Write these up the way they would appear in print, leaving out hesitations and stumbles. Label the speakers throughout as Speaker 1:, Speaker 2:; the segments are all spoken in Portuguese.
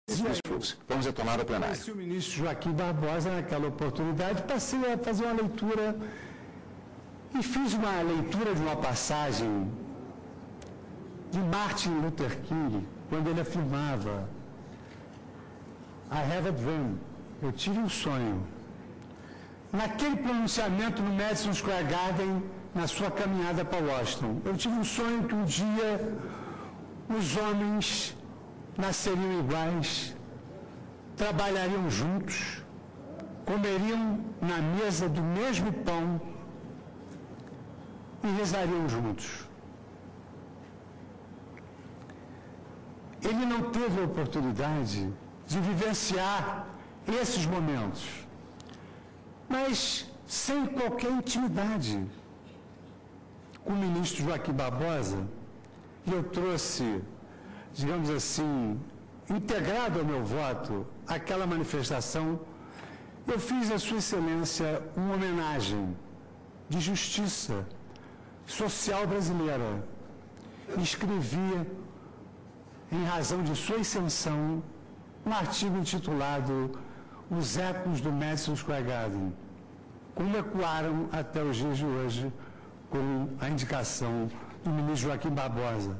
Speaker 1: Vamos retornar ao plenário.
Speaker 2: O ministro Joaquim Barbosa, naquela oportunidade, passei a fazer uma leitura e fiz uma leitura de uma passagem de Martin Luther King, quando ele afirmava: I have a dream, eu tive um sonho. Naquele pronunciamento no Madison Square Garden, na sua caminhada para Washington, eu tive um sonho que um dia os homens nasceriam iguais, trabalhariam juntos, comeriam na mesa do mesmo pão e rezariam juntos. Ele não teve a oportunidade de vivenciar esses momentos, mas sem qualquer intimidade. Com o ministro Joaquim Barbosa, eu trouxe, digamos assim, integrado ao meu voto, aquela manifestação, eu fiz à Sua Excelência uma homenagem de justiça social brasileira. Escrevi, em razão de sua ascensão, um artigo intitulado Os Ecos do Madison Square Garden, como ecoaram até os dias de hoje com a indicação do ministro Joaquim Barbosa.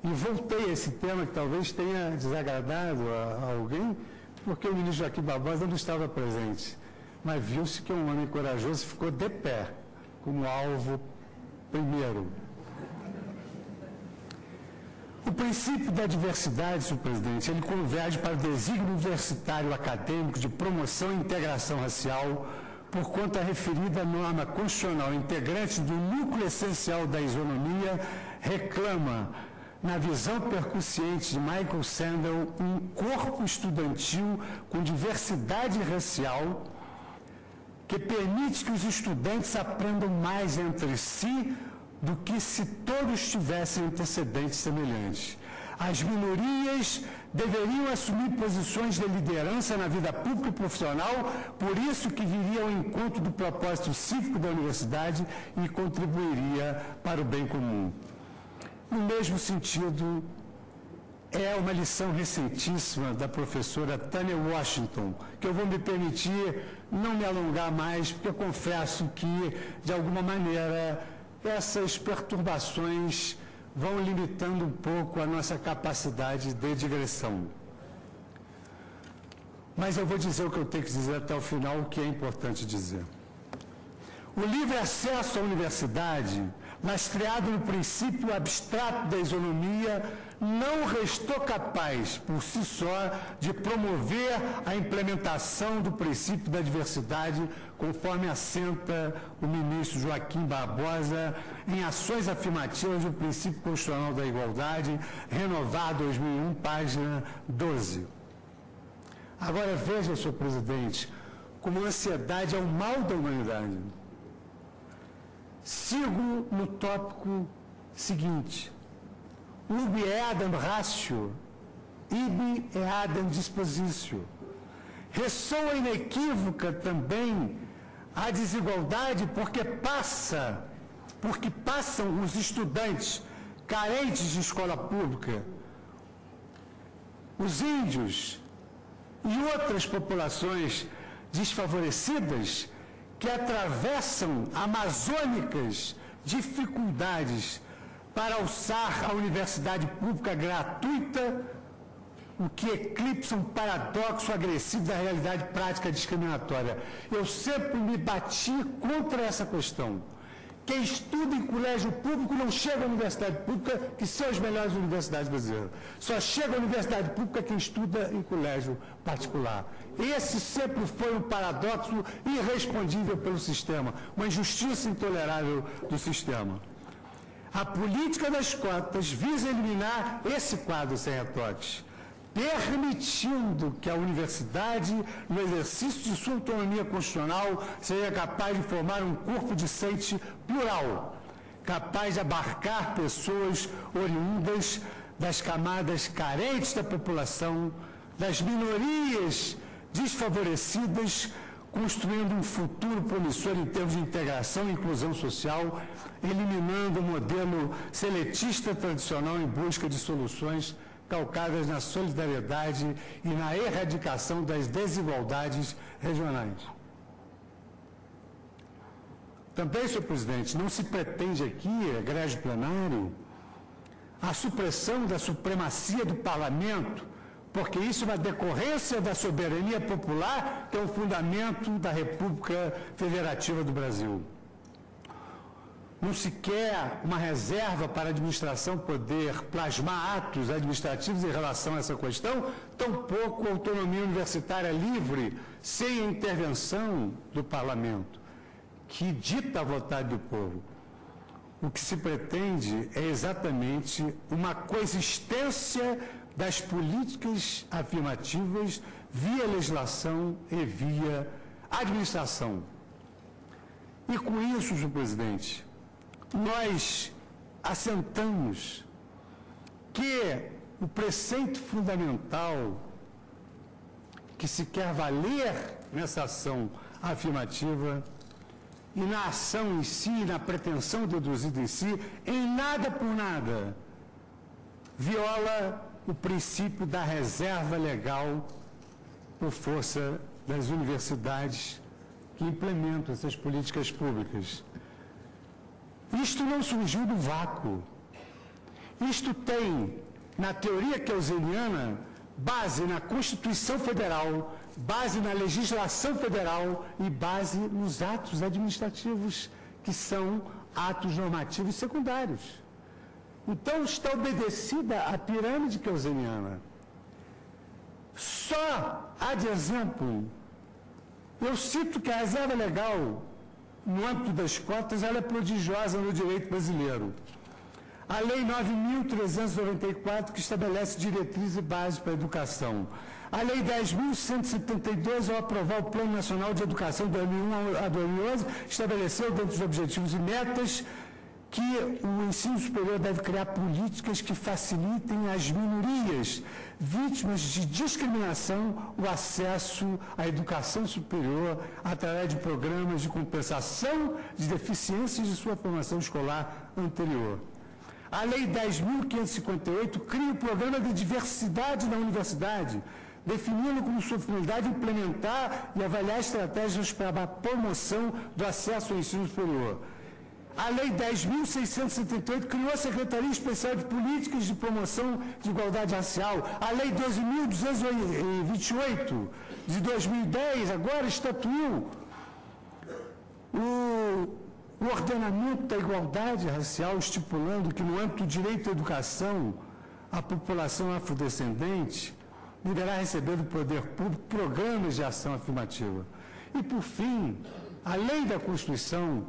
Speaker 2: E voltei a esse tema que talvez tenha desagradado a alguém, porque o ministro Joaquim Barbosa não estava presente, mas viu-se que é um homem corajoso e ficou de pé, como alvo primeiro. O princípio da diversidade, senhor presidente, ele converge para o desígnio universitário acadêmico de promoção e integração racial, por conta referida norma constitucional integrante do núcleo essencial da isonomia, reclama, na visão percussiente de Michael Sandel, um corpo estudantil com diversidade racial que permite que os estudantes aprendam mais entre si do que se todos tivessem antecedentes semelhantes. As minorias deveriam assumir posições de liderança na vida pública e profissional, por isso que viria ao encontro do propósito cívico da universidade e contribuiria para o bem comum. No mesmo sentido, é uma lição recentíssima da professora Tânia Washington, que eu vou me permitir não me alongar mais, porque eu confesso que, de alguma maneira, essas perturbações vão limitando um pouco a nossa capacidade de digressão. Mas eu vou dizer o que eu tenho que dizer até o final, o que é importante dizer. O livre acesso à universidade, lastreado no princípio abstrato da isonomia, não restou capaz, por si só, de promover a implementação do princípio da diversidade, conforme assenta o ministro Joaquim Barbosa, em ações afirmativas do princípio constitucional da igualdade, renovado 2001, página 12. Agora veja, senhor presidente, como a ansiedade é o mal da humanidade. Sigo no tópico seguinte. Ubi eadam ratio, ibi eadam dispositio. Ressoa inequívoca também a desigualdade porque passam os estudantes carentes de escola pública, os índios e outras populações desfavorecidas que atravessam amazônicas dificuldades para alçar a universidade pública gratuita, o que eclipsa um paradoxo agressivo da realidade prática discriminatória. Eu sempre me bati contra essa questão. Quem estuda em colégio público não chega à universidade pública, que são as melhores universidades brasileiras. Só chega à universidade pública quem estuda em colégio particular. Esse sempre foi um paradoxo irrespondível pelo sistema, uma injustiça intolerável do sistema. A política das cotas visa eliminar esse quadro sem retoques, permitindo que a universidade, no exercício de sua autonomia constitucional, seja capaz de formar um corpo discente plural, capaz de abarcar pessoas oriundas das camadas carentes da população, das minorias desfavorecidas, construindo um futuro promissor em termos de integração e inclusão social, eliminando o modelo seletista tradicional em busca de soluções calcadas na solidariedade e na erradicação das desigualdades regionais. Também, senhor presidente, não se pretende aqui, egrégio plenário, a supressão da supremacia do parlamento, porque isso é uma decorrência da soberania popular, que é o fundamento da República Federativa do Brasil. Não se quer uma reserva para a administração poder plasmar atos administrativos em relação a essa questão, tampouco autonomia universitária livre, sem a intervenção do parlamento, que dita a vontade do povo. O que se pretende é exatamente uma coexistência das políticas afirmativas via legislação e via administração. E com isso, senhor presidente, nós assentamos que o preceito fundamental que se quer valer nessa ação afirmativa e na ação em si, na pretensão deduzida em si, em nada por nada, viola o princípio da reserva legal por força das universidades que implementam essas políticas públicas. Isto não surgiu do vácuo. Isto tem, na teoria keynesiana, base na Constituição Federal, base na legislação federal e base nos atos administrativos, que são atos normativos secundários. Então, está obedecida a pirâmide keynesiana. Só, há de exemplo, eu cito que a reserva legal, no âmbito das cotas, ela é prodigiosa no direito brasileiro. A Lei 9.394, que estabelece diretrizes e bases para a educação. A Lei 10.172, ao aprovar o Plano Nacional de Educação de 2001 a 2011, estabeleceu, dentro dos objetivos e metas, que o ensino superior deve criar políticas que facilitem às minorias vítimas de discriminação o acesso à educação superior através de programas de compensação de deficiências de sua formação escolar anterior. A Lei 10.558 cria o Programa de Diversidade na Universidade, definindo como sua finalidade implementar e avaliar estratégias para a promoção do acesso ao ensino superior. A Lei 10.678 criou a Secretaria Especial de Políticas de Promoção de Igualdade Racial. A Lei 12.228 de 2010 agora estatuiu o ordenamento da igualdade racial, estipulando que no âmbito do direito à educação, a população afrodescendente deverá receber do poder público programas de ação afirmativa. E, por fim, a Lei da Constituição,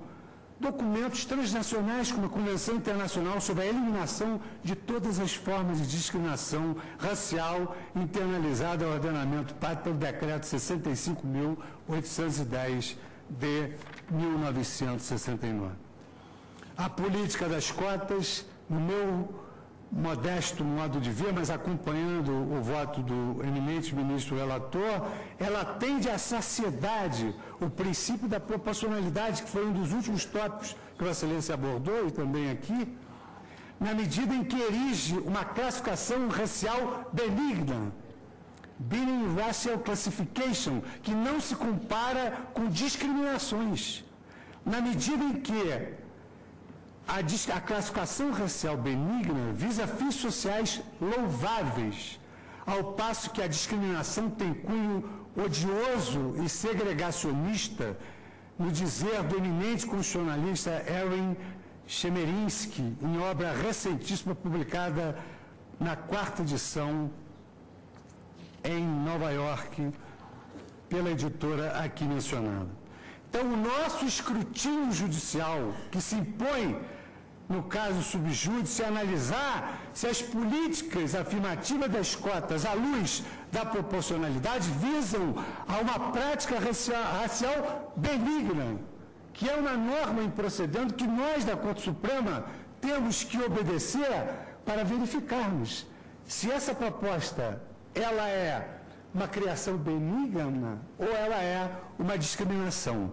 Speaker 2: documentos transnacionais como a Convenção Internacional sobre a Eliminação de todas as formas de discriminação racial internalizada ao ordenamento pátrio pelo Decreto 65.810 de 1969. A política das cotas, no meu modesto modo de ver, mas acompanhando o voto do eminente ministro relator, ela atende à saciedade, o princípio da proporcionalidade, que foi um dos últimos tópicos que Vossa Excelência abordou, e também aqui, na medida em que erige uma classificação racial benigna, Benign Racial Classification, que não se compara com discriminações, na medida em que a classificação racial benigna visa fins sociais louváveis, ao passo que a discriminação tem cunho odioso e segregacionista, no dizer do eminente constitucionalista Erwin Chemerinsky, em obra recentíssima publicada na 4ª edição em Nova York, pela editora aqui mencionada. Então, o nosso escrutínio judicial, que se impõe, no caso subjúdice, analisar se as políticas afirmativas das cotas, à luz da proporcionalidade, visam a uma prática racial benigna, que é uma norma improcedente que nós, da Corte Suprema, temos que obedecer para verificarmos se essa proposta ela é uma criação benigna ou ela é uma discriminação.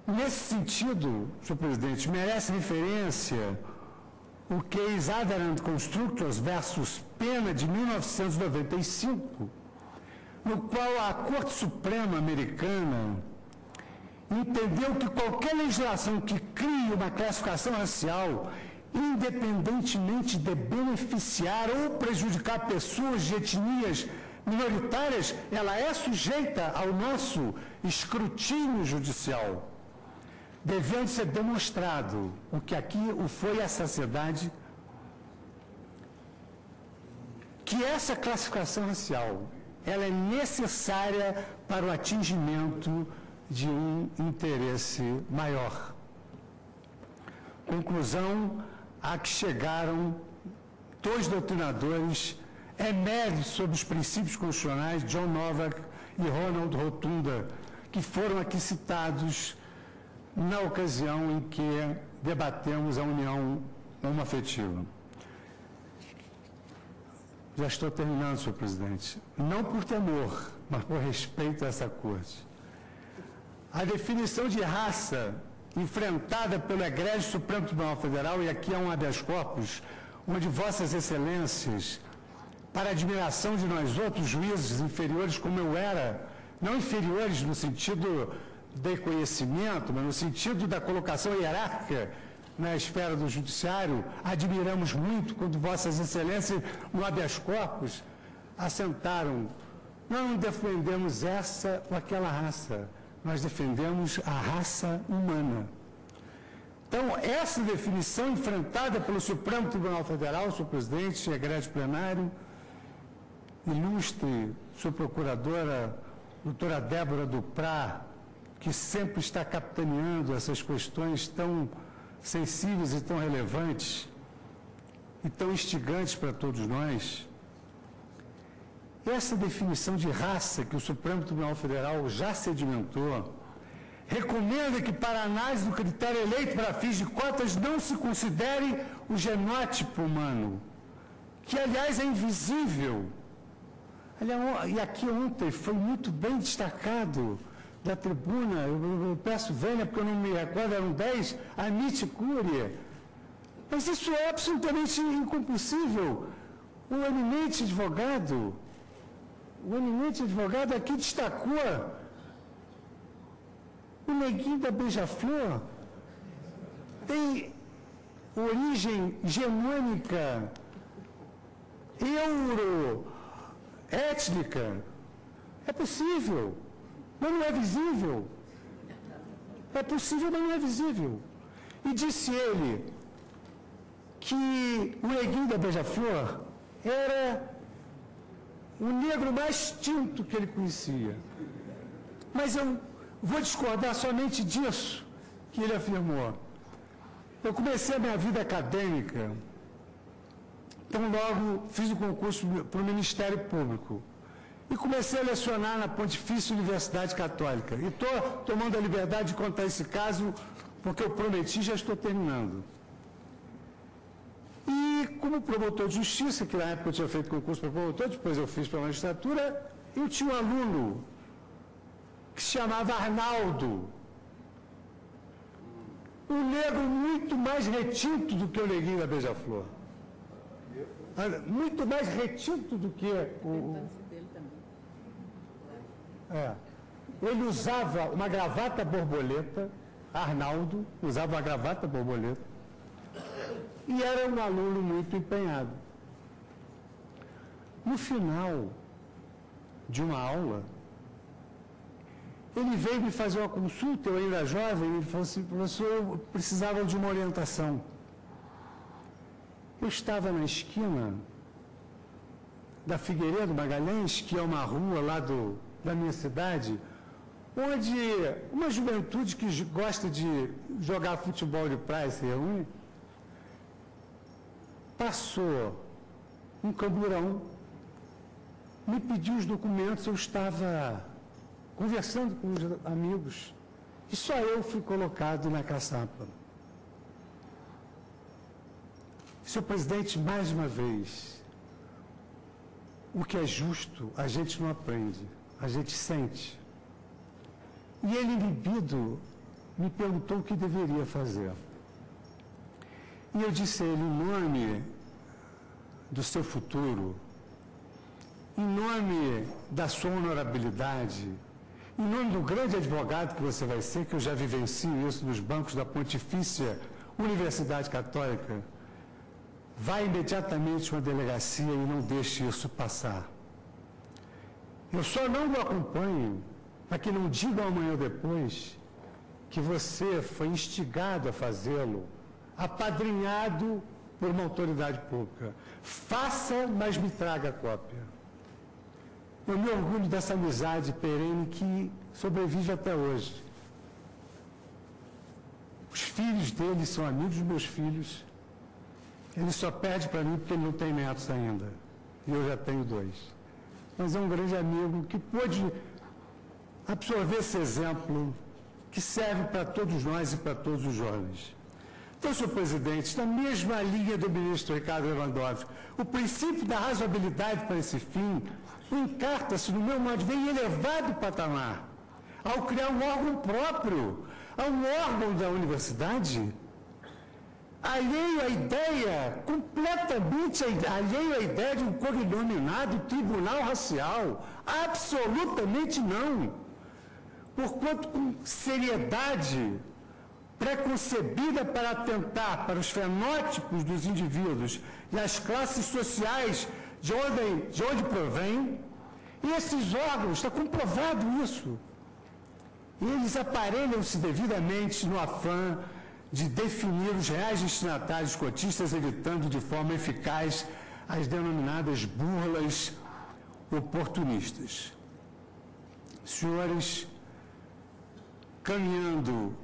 Speaker 2: Nesse sentido, senhor presidente, merece referência o Case Adherent Constructors versus Pena, de 1995, no qual a Corte Suprema americana entendeu que qualquer legislação que crie uma classificação racial, independentemente de beneficiar ou prejudicar pessoas de etnias minoritárias, ela é sujeita ao nosso escrutínio judicial, devendo ser demonstrado o que aqui o foi a sociedade, que essa classificação racial ela é necessária para o atingimento de um interesse maior. Conclusão a que chegaram dois doutrinadores eméritos sobre os princípios constitucionais, John Novak e Ronald Rotunda, que foram aqui citados na ocasião em que debatemos a união homoafetiva. Já estou terminando, senhor presidente. Não por temor, mas por respeito a essa corte. A definição de raça enfrentada pelo egrégio Supremo Tribunal Federal, e aqui há um habeas corpus, onde vossas excelências, para admiração de nós outros juízes inferiores, como eu era, não inferiores no sentido de conhecimento, mas no sentido da colocação hierárquica na esfera do judiciário, admiramos muito quando vossas excelências, no habeas corpus, assentaram. Nós não defendemos essa ou aquela raça, nós defendemos a raça humana. Então, essa definição enfrentada pelo Supremo Tribunal Federal, senhor presidente, egrégio plenário, ilustre sua procuradora, doutora Débora Duprá, que sempre está capitaneando essas questões tão sensíveis e tão relevantes e tão instigantes para todos nós. Essa definição de raça que o Supremo Tribunal Federal já sedimentou recomenda que, para análise do critério eleito para fins de cotas, não se considere o genótipo humano, que, aliás, é invisível. Aliás, e aqui ontem foi muito bem destacado da tribuna, eu peço vênia porque eu não me recordo, eram 10, amite curia. Mas isso é absolutamente incompossível. O eminente advogado aqui destacou o neguinho da Beija-Flor tem origem genômica, euroétnica. É possível, mas não é visível. É possível, mas não é visível. E disse ele que o neguinho da Beija-Flor era o negro mais tinto que ele conhecia. Mas eu vou discordar somente disso que ele afirmou. Eu comecei a minha vida acadêmica, então logo fiz o concurso para o Ministério Público e comecei a lecionar na Pontifícia Universidade Católica. E estou tomando a liberdade de contar esse caso porque eu prometi, já estou terminando. E como promotor de justiça, que na época eu tinha feito concurso para promotor, depois eu fiz para a magistratura, eu tinha um aluno que se chamava Arnaldo, um negro muito mais retinto do que o neguinho da Beija-Flor. Muito mais retinto do que o... Ele usava uma gravata borboleta, Arnaldo usava uma gravata borboleta, e era um aluno muito empenhado. No final de uma aula, ele veio me fazer uma consulta, eu ainda jovem, ele falou assim: professor, eu precisava de uma orientação. Eu estava na esquina da Figueiredo Magalhães, que é uma rua lá da minha cidade, onde uma juventude que gosta de jogar futebol de praia se reúne. Passou um camburão, me pediu os documentos, eu estava conversando com os amigos, e só eu fui colocado na caçapa. Senhor presidente, mais uma vez, o que é justo a gente não aprende, a gente sente. E ele, inibido, me perguntou o que deveria fazer. E eu disse a ele, em nome do seu futuro, em nome da sua honorabilidade, em nome do grande advogado que você vai ser, que eu já vivencio isso nos bancos da Pontifícia Universidade Católica, vá imediatamente a uma delegacia e não deixe isso passar. Eu só não o acompanho para que não digam amanhã ou depois que você foi instigado a fazê-lo, apadrinhado por uma autoridade pública. Faça, mas me traga a cópia. Eu me orgulho dessa amizade perene que sobrevive até hoje. Os filhos dele são amigos dos meus filhos. Ele só perde para mim porque ele não tem netos ainda. E eu já tenho 2. Mas é um grande amigo que pôde absorver esse exemplo que serve para todos nós e para todos os jovens. Então, senhor presidente, na mesma linha do ministro Ricardo Lewandowski, o princípio da razoabilidade para esse fim encarta-se, no meu modo de ver, em elevado patamar, ao criar um órgão próprio, a um órgão da universidade, alheio à ideia, completamente alheio à ideia de um cognominado tribunal racial. Absolutamente não. Porquanto, com seriedade preconcebida para atentar para os fenótipos dos indivíduos e as classes sociais de onde provém, e esses órgãos, está comprovado isso, eles aparelham-se devidamente no afã de definir os reais destinatários cotistas, evitando de forma eficaz as denominadas burlas oportunistas. Senhores, caminhando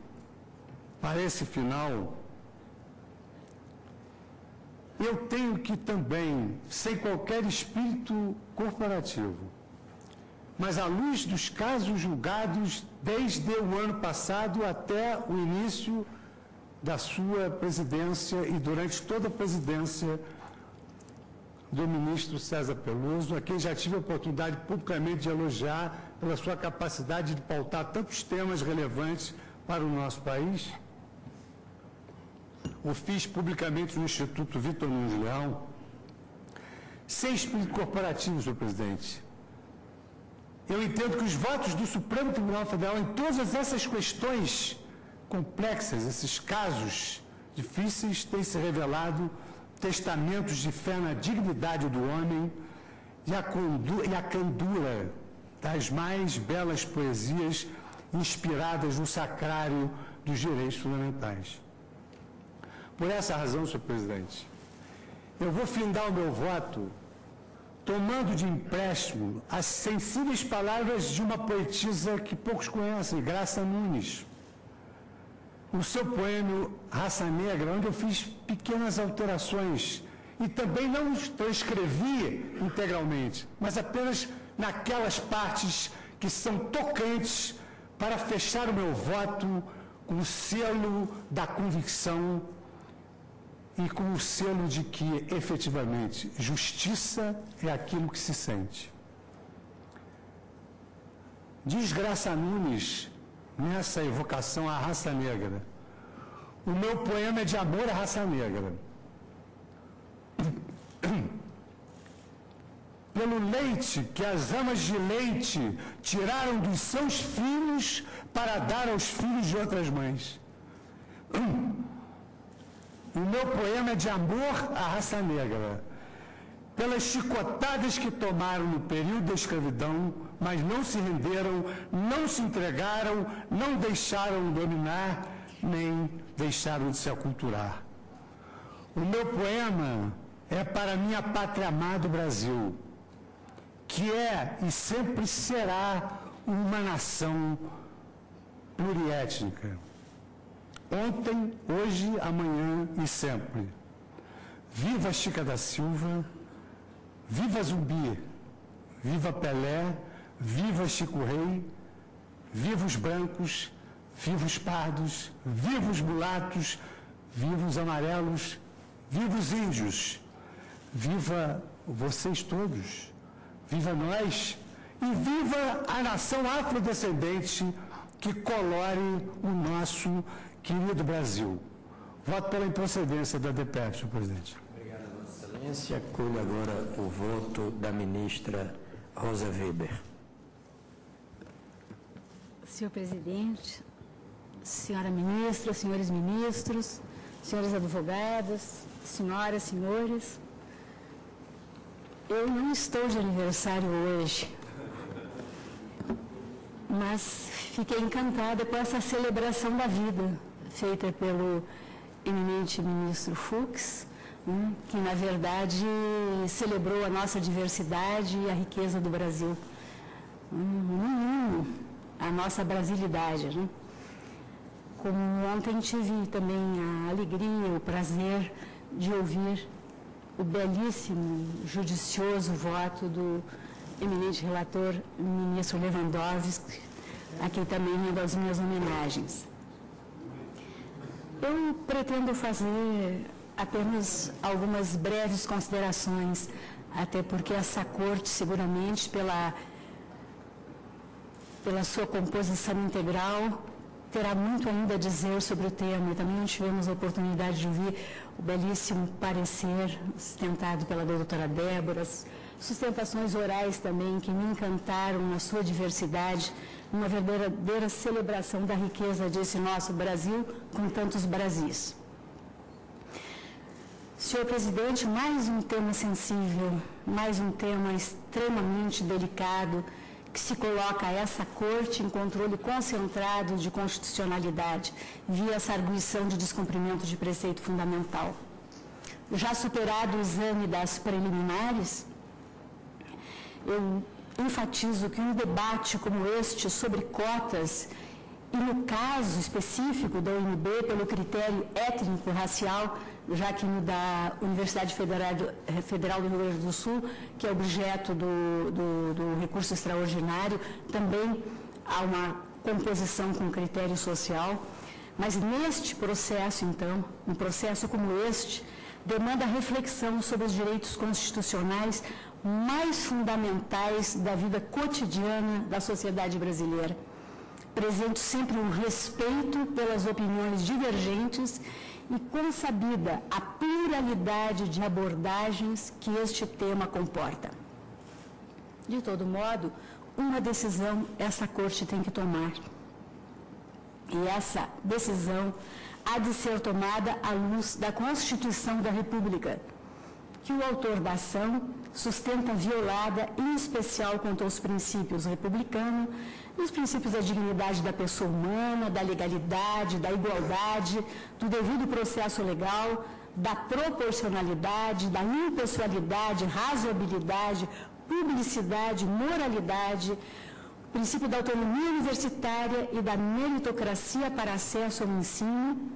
Speaker 2: para esse final, eu tenho que também, sem qualquer espírito corporativo, mas à luz dos casos julgados desde o ano passado até o início da sua presidência e durante toda a presidência do ministro César Peluso, a quem já tive a oportunidade publicamente de elogiar pela sua capacidade de pautar tantos temas relevantes para o nosso país. O fiz publicamente no Instituto Vitor Nunes Leão, sem espírito corporativo, senhor presidente. Eu entendo que os votos do Supremo Tribunal Federal em todas essas questões complexas, esses casos difíceis, têm se revelado testamentos de fé na dignidade do homem e a candura das mais belas poesias inspiradas no sacrário dos direitos fundamentais. Por essa razão, senhor presidente, eu vou findar o meu voto tomando de empréstimo as sensíveis palavras de uma poetisa que poucos conhecem, Graça Nunes. O seu poema Raça Negra, onde eu fiz pequenas alterações e também não os transcrevi integralmente, mas apenas naquelas partes que são tocantes para fechar o meu voto com o selo da convicção e com o selo de que, efetivamente, justiça é aquilo que se sente. Diz Graça Nunes, nessa evocação à raça negra, o meu poema é de amor à raça negra. Pelo leite que as amas de leite tiraram dos seus filhos para dar aos filhos de outras mães. O meu poema é de amor à raça negra, pelas chicotadas que tomaram no período da escravidão, mas não se renderam, não se entregaram, não deixaram dominar, nem deixaram de se aculturar. O meu poema é para minha pátria amada Brasil, que é e sempre será uma nação pluriétnica. Ontem, hoje, amanhã e sempre. Viva Chica da Silva, viva Zumbi, viva Pelé, viva Chico Rei, viva os brancos, viva os pardos, viva os mulatos, viva os amarelos, viva os índios, viva vocês todos, viva nós e viva a nação afrodescendente que colore o nosso querido Brasil. Voto pela improcedência da DPF, senhor presidente.
Speaker 1: Obrigado, Vossa Excelência. Acolho agora o voto da ministra Rosa Weber.
Speaker 3: Senhor presidente, senhora ministra, senhores ministros, senhores advogados, senhoras, senhores, eu não estou de aniversário hoje, mas fiquei encantada com essa celebração da vida feita pelo eminente ministro Fux, que na verdade celebrou a nossa diversidade e a riqueza do Brasil, a nossa brasilidade, né? Como ontem tive também a alegria, o prazer de ouvir o belíssimo, judicioso voto do eminente relator, ministro Lewandowski, a quem também rendo as minhas homenagens. Eu pretendo fazer apenas algumas breves considerações, até porque essa corte, seguramente, pela sua composição integral, terá muito ainda a dizer sobre o tema. E também tivemos a oportunidade de ouvir o belíssimo parecer sustentado pela doutora Débora, sustentações orais também que me encantaram na sua diversidade, uma verdadeira celebração da riqueza desse nosso Brasil com tantos Brasis. Senhor presidente, mais um tema sensível, mais um tema extremamente delicado, que se coloca essa corte em controle concentrado de constitucionalidade, via essa arguição de descumprimento de preceito fundamental. Já superado o exame das preliminares, eu enfatizo que um debate como este sobre cotas, e no caso específico da UNB, pelo critério étnico-racial, já que no da Universidade Federal do Rio Grande do Sul, que é objeto do recurso extraordinário, também há uma composição com critério social. Mas neste processo, então, um processo como este, demanda reflexão sobre os direitos constitucionais mais fundamentais da vida cotidiana da sociedade brasileira. Presente sempre um respeito pelas opiniões divergentes e consabida a pluralidade de abordagens que este tema comporta. De todo modo, uma decisão essa corte tem que tomar. E essa decisão há de ser tomada à luz da Constituição da República, que o autor da ação sustenta violada, em especial quanto aos princípios republicanos, os princípios da dignidade da pessoa humana, da legalidade, da igualdade, do devido processo legal, da proporcionalidade, da impessoalidade, razoabilidade, publicidade, moralidade, o princípio da autonomia universitária e da meritocracia para acesso ao ensino,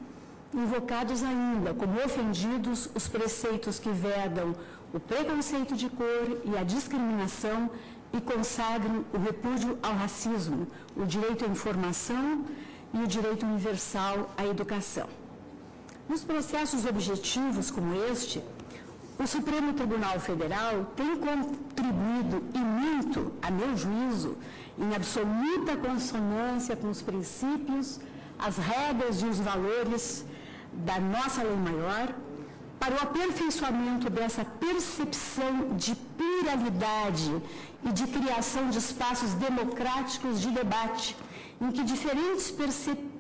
Speaker 3: invocados ainda como ofendidos os preceitos que vedam o preconceito de cor e a discriminação e consagram o repúdio ao racismo, o direito à informação e o direito universal à educação. Nos processos objetivos como este, o Supremo Tribunal Federal tem contribuído e muito, a meu juízo, em absoluta consonância com os princípios, as regras e os valores da nossa lei maior, para o aperfeiçoamento dessa percepção de pluralidade e de criação de espaços democráticos de debate, em que diferentes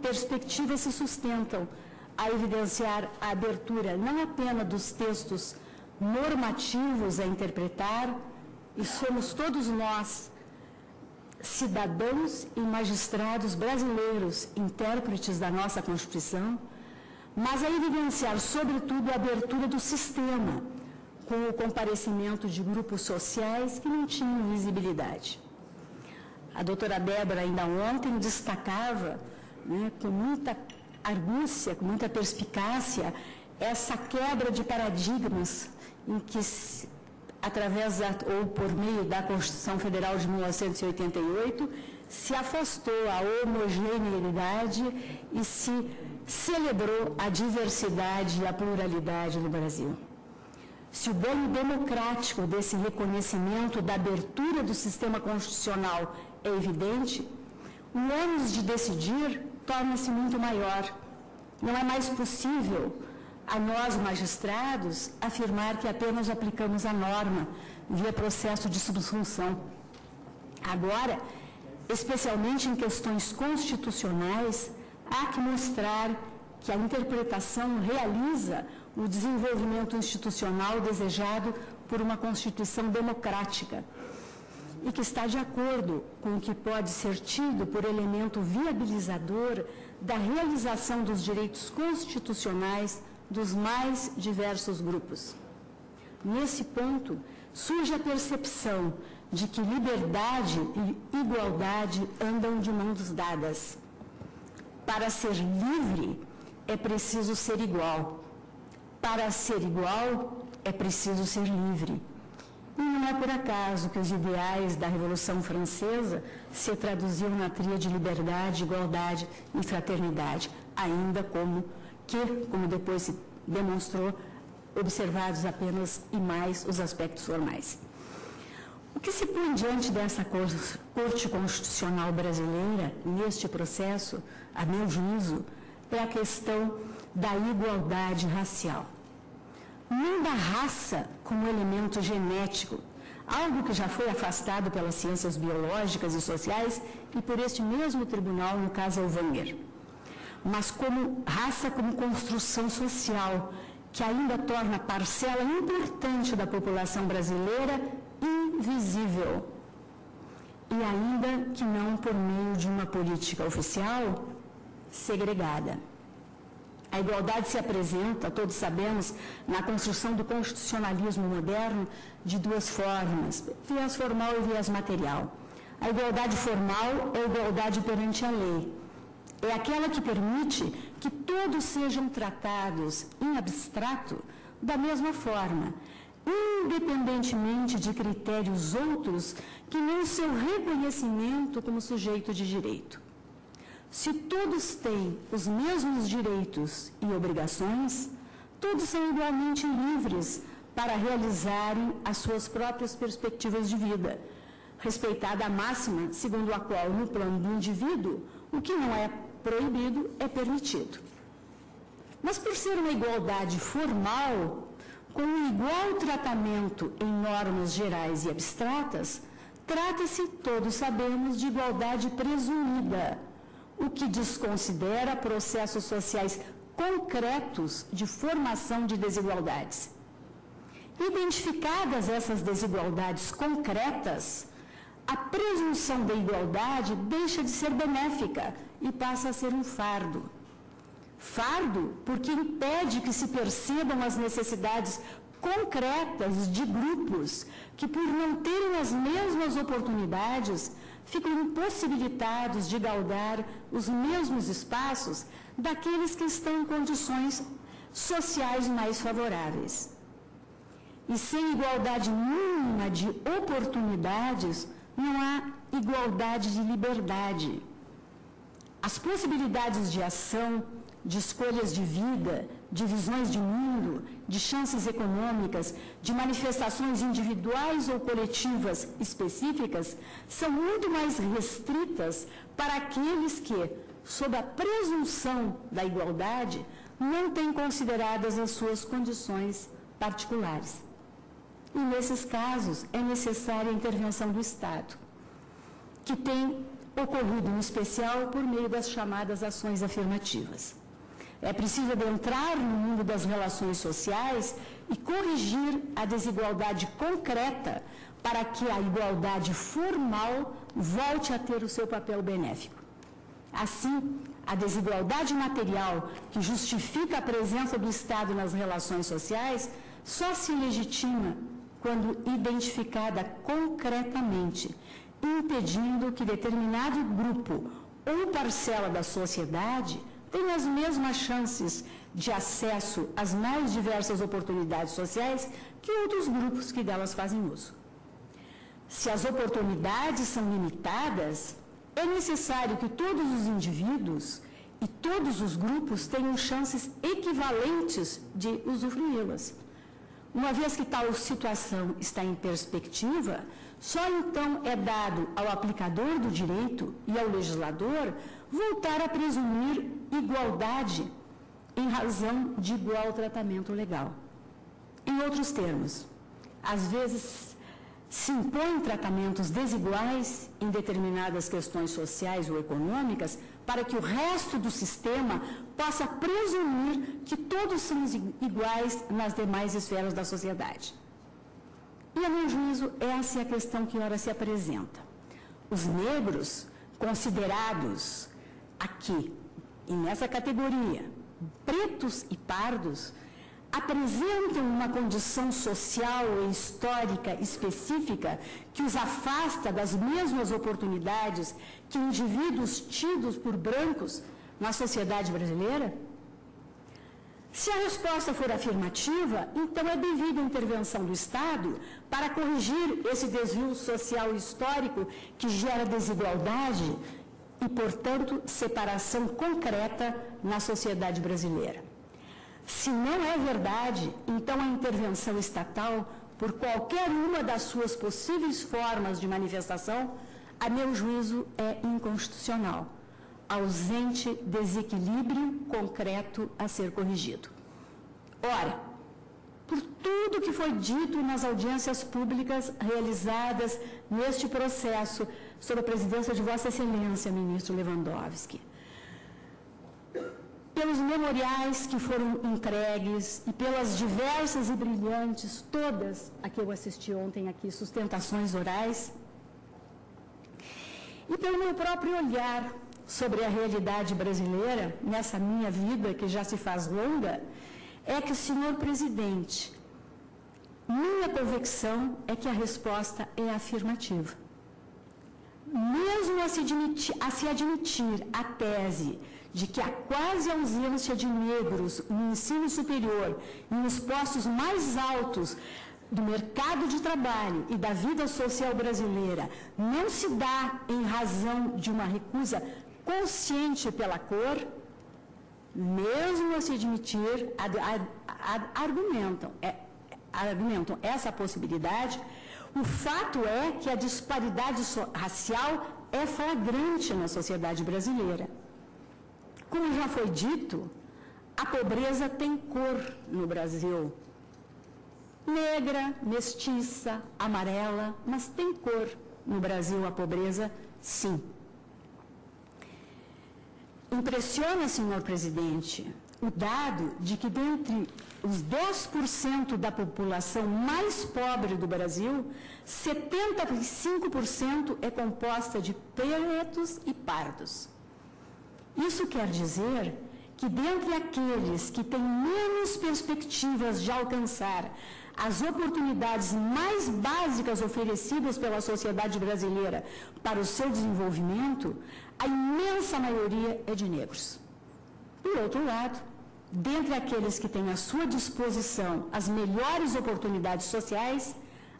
Speaker 3: perspectivas se sustentam, a evidenciar a abertura não apenas dos textos normativos a interpretar, e somos todos nós, cidadãos e magistrados brasileiros, intérpretes da nossa Constituição, mas a evidenciar, sobretudo, a abertura do sistema, com o comparecimento de grupos sociais que não tinham visibilidade. A doutora Débora, ainda ontem, destacava, com muita argúcia, com muita perspicácia, essa quebra de paradigmas em que, através ou por meio da Constituição Federal de 1988, se afastou a homogeneidade e se celebrou a diversidade e a pluralidade no Brasil. Se o ganho democrático desse reconhecimento da abertura do sistema constitucional é evidente, o ônus de decidir torna-se muito maior, Não é mais possível a nós, magistrados, afirmar que apenas aplicamos a norma via processo de subsunção. Agora, especialmente em questões constitucionais, há que mostrar que a interpretação realiza o desenvolvimento institucional desejado por uma Constituição democrática e que está de acordo com o que pode ser tido por elemento viabilizador da realização dos direitos constitucionais dos mais diversos grupos. Nesse ponto, surge a percepção de que liberdade e igualdade andam de mãos dadas. Para ser livre, é preciso ser igual. Para ser igual, é preciso ser livre. E não é por acaso que os ideais da Revolução Francesa se traduziam na tríade liberdade, igualdade e fraternidade, ainda como depois se demonstrou, observados apenas e mais os aspectos formais. O que se põe diante dessa Corte Constitucional brasileira, neste processo, a meu juízo, é a questão da igualdade racial. Não da raça como elemento genético, algo que já foi afastado pelas ciências biológicas e sociais e por este mesmo tribunal, no caso Elvanger, mas como raça como construção social, que ainda torna parcela importante da população brasileira invisível, e ainda que não por meio de uma política oficial segregada. A igualdade se apresenta, todos sabemos, na construção do constitucionalismo moderno de duas formas, viés formal e viés material. A igualdade formal é a igualdade perante a lei. É aquela que permite que todos sejam tratados em abstrato da mesma forma, independentemente de critérios outros que não seu reconhecimento como sujeito de direito. Se todos têm os mesmos direitos e obrigações, todos são igualmente livres para realizarem as suas próprias perspectivas de vida, respeitada a máxima segundo a qual, no plano do indivíduo, o que não é proibido é permitido. Mas por ser uma igualdade formal, com um igual tratamento em normas gerais e abstratas, trata-se, todos sabemos, de igualdade presumida, o que desconsidera processos sociais concretos de formação de desigualdades. Identificadas essas desigualdades concretas, a presunção da igualdade deixa de ser benéfica e passa a ser um fardo. Fardo porque impede que se percebam as necessidades concretas de grupos que, por não terem as mesmas oportunidades, ficam impossibilitados de galgar os mesmos espaços daqueles que estão em condições sociais mais favoráveis. E sem igualdade mínima de oportunidades, não há igualdade de liberdade. As possibilidades de ação, de escolhas de vida, de visões de mundo, de chances econômicas, de manifestações individuais ou coletivas específicas, são muito mais restritas para aqueles que, sob a presunção da igualdade, não têm consideradas as suas condições particulares. E, nesses casos, é necessária a intervenção do Estado, que tem ocorrido, em especial, por meio das chamadas ações afirmativas. É preciso adentrar no mundo das relações sociais e corrigir a desigualdade concreta para que a igualdade formal volte a ter o seu papel benéfico. Assim, a desigualdade material que justifica a presença do Estado nas relações sociais só se legitima quando identificada concretamente, impedindo que determinado grupo ou parcela da sociedade tenha as mesmas chances de acesso às mais diversas oportunidades sociais que outros grupos que delas fazem uso. Se as oportunidades são limitadas, é necessário que todos os indivíduos e todos os grupos tenham chances equivalentes de usufruí-las. Uma vez que tal situação está em perspectiva, só então é dado ao aplicador do direito e ao legislador voltar a presumir igualdade em razão de igual tratamento legal. Em outros termos, às vezes se impõem tratamentos desiguais em determinadas questões sociais ou econômicas para que o resto do sistema possa presumir que todos são iguais nas demais esferas da sociedade. E, a meu juízo, essa é a questão que ora se apresenta. Os negros, considerados aqui, e nessa categoria, pretos e pardos, apresentam uma condição social e histórica específica que os afasta das mesmas oportunidades que indivíduos tidos por brancos na sociedade brasileira? Se a resposta for afirmativa, então é devida a intervenção do Estado para corrigir esse desvio social e histórico que gera desigualdade e, portanto, separação concreta na sociedade brasileira. Se não é verdade, então a intervenção estatal, por qualquer uma das suas possíveis formas de manifestação, a meu juízo é inconstitucional, ausente desequilíbrio concreto a ser corrigido. Ora, por tudo que foi dito nas audiências públicas realizadas neste processo, sob a presidência de Vossa Excelência, ministro Lewandowski, pelos memoriais que foram entregues e pelas diversas e brilhantes, todas a que eu assisti ontem aqui, sustentações orais, e pelo meu próprio olhar sobre a realidade brasileira, nessa minha vida que já se faz longa, é que, senhor presidente, minha convicção é que a resposta é afirmativa. Mesmo a se admitir a tese de que a quase ausência de negros no ensino superior e nos postos mais altos do mercado de trabalho e da vida social brasileira não se dá em razão de uma recusa consciente pela cor, mesmo a se admitir, argumentam essa possibilidade, o fato é que a disparidade racial é flagrante na sociedade brasileira. Como já foi dito, a pobreza tem cor no Brasil. Negra, mestiça, amarela, mas tem cor no Brasil a pobreza, sim. Impressiona, senhor presidente, o dado de que dentre os 10% da população mais pobre do Brasil, 75% é composta de pretos e pardos. Isso quer dizer que dentre aqueles que têm menos perspectivas de alcançar as oportunidades mais básicas oferecidas pela sociedade brasileira para o seu desenvolvimento, a imensa maioria é de negros. Por outro lado, dentre aqueles que têm à sua disposição as melhores oportunidades sociais,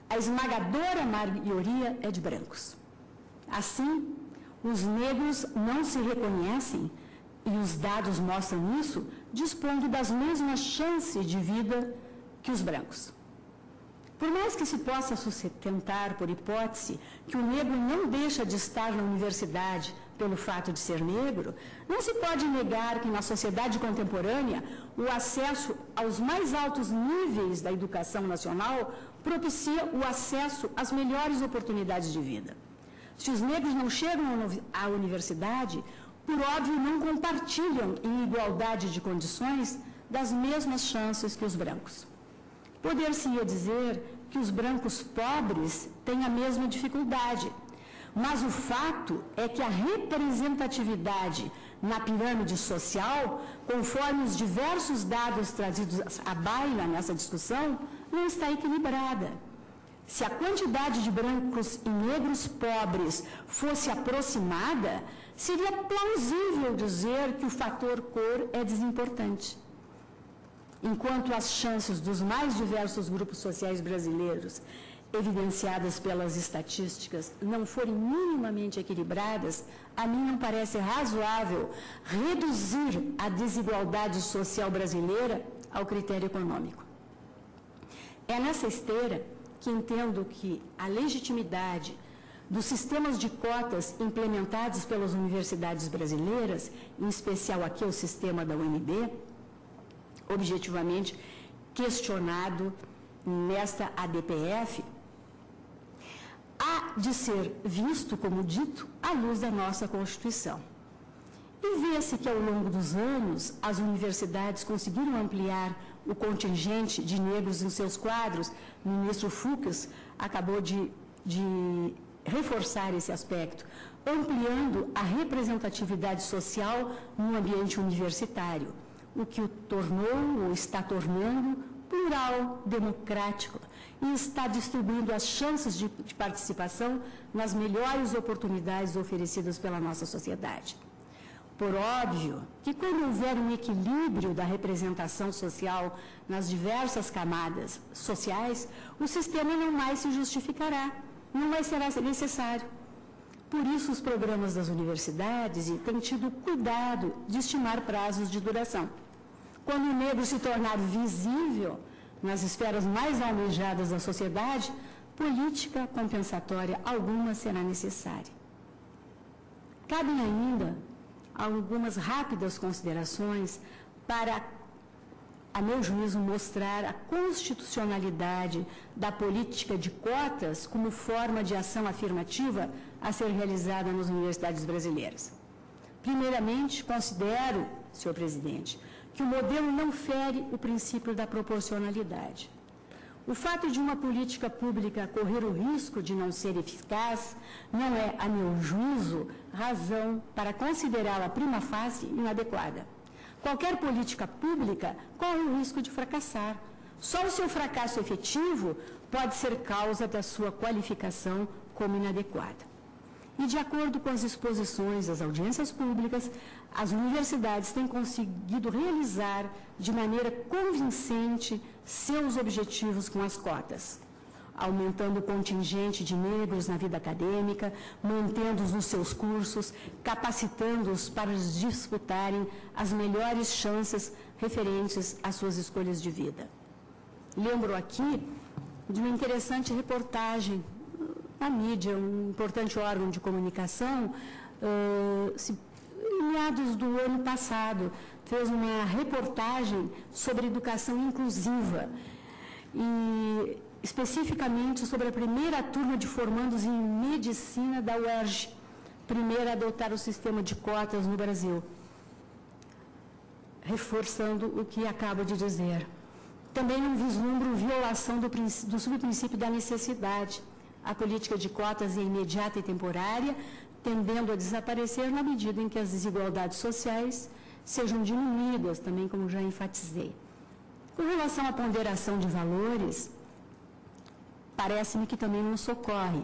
Speaker 3: a esmagadora maioria é de brancos. Assim, os negros não se reconhecem, e os dados mostram isso, dispondo das mesmas chances de vida que os brancos. Por mais que se possa sustentar, por hipótese, que o negro não deixa de estar na universidade pelo fato de ser negro, não se pode negar que na sociedade contemporânea o acesso aos mais altos níveis da educação nacional propicia o acesso às melhores oportunidades de vida. Se os negros não chegam à universidade, por óbvio não compartilham em igualdade de condições das mesmas chances que os brancos. Poder-se-ia dizer que os brancos pobres têm a mesma dificuldade, mas o fato é que a representatividade na pirâmide social, conforme os diversos dados trazidos à baila nessa discussão, não está equilibrada. Se a quantidade de brancos e negros pobres fosse aproximada, seria plausível dizer que o fator cor é desimportante. Enquanto as chances dos mais diversos grupos sociais brasileiros, evidenciadas pelas estatísticas, não forem minimamente equilibradas, a mim não parece razoável reduzir a desigualdade social brasileira ao critério econômico. É nessa esteira que entendo que a legitimidade dos sistemas de cotas implementados pelas universidades brasileiras, em especial aqui o sistema da UNB, objetivamente questionado nesta ADPF, há de ser visto, como dito, à luz da nossa Constituição. E vê-se que, ao longo dos anos, as universidades conseguiram ampliar o contingente de negros em seus quadros. O ministro Fux acabou de reforçar esse aspecto, ampliando a representatividade social no ambiente universitário, o que o tornou, ou está tornando, plural, democrático, e está distribuindo as chances de participação nas melhores oportunidades oferecidas pela nossa sociedade. Por óbvio que, quando houver um equilíbrio da representação social nas diversas camadas sociais, o sistema não mais se justificará, não mais será necessário. Por isso, os programas das universidades têm tido cuidado de estimar prazos de duração. Quando o negro se tornar visível nas esferas mais almejadas da sociedade, política compensatória alguma será necessária. Cabem ainda algumas rápidas considerações para, a meu juízo, mostrar a constitucionalidade da política de cotas como forma de ação afirmativa a ser realizada nas universidades brasileiras. Primeiramente, considero, senhor presidente, que o modelo não fere o princípio da proporcionalidade. O fato de uma política pública correr o risco de não ser eficaz não é, a meu juízo, razão para considerá-la prima facie inadequada. Qualquer política pública corre o risco de fracassar. Só o seu fracasso efetivo pode ser causa da sua qualificação como inadequada. E, de acordo com as exposições das audiências públicas, as universidades têm conseguido realizar de maneira convincente seus objetivos com as cotas, aumentando o contingente de negros na vida acadêmica, mantendo-os nos seus cursos, capacitando-os para disputarem as melhores chances referentes às suas escolhas de vida. Lembro aqui de uma interessante reportagem na mídia, um importante órgão de comunicação, em meados do ano passado, fez uma reportagem sobre educação inclusiva e especificamente sobre a primeira turma de formandos em medicina da UERJ, primeira a adotar o sistema de cotas no Brasil, reforçando o que acabo de dizer. Também não vislumbro violação do subprincípio da necessidade. A política de cotas é imediata e temporária, tendendo a desaparecer na medida em que as desigualdades sociais sejam diminuídas, também como já enfatizei. Com relação à ponderação de valores, parece-me que também não socorre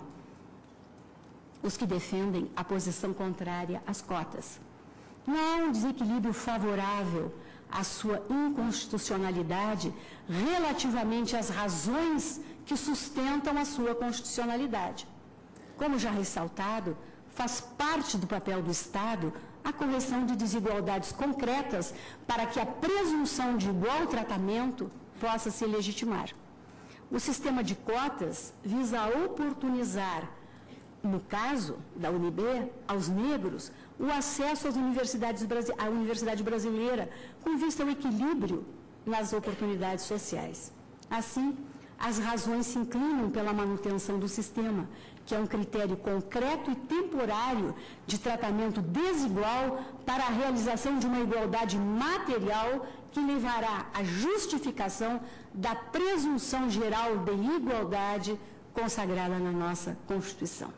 Speaker 3: os que defendem a posição contrária às cotas. Não há um desequilíbrio favorável à sua inconstitucionalidade relativamente às razões que sustentam a sua constitucionalidade. Como já ressaltado, faz parte do papel do Estado a correção de desigualdades concretas para que a presunção de igual tratamento possa se legitimar. O sistema de cotas visa oportunizar, no caso da UNB, aos negros, o acesso à universidade brasileira, com vista ao equilíbrio nas oportunidades sociais. Assim, as razões se inclinam pela manutenção do sistema, que é um critério concreto e temporário de tratamento desigual para a realização de uma igualdade material que levará à justificação da presunção geral de igualdade consagrada na nossa Constituição.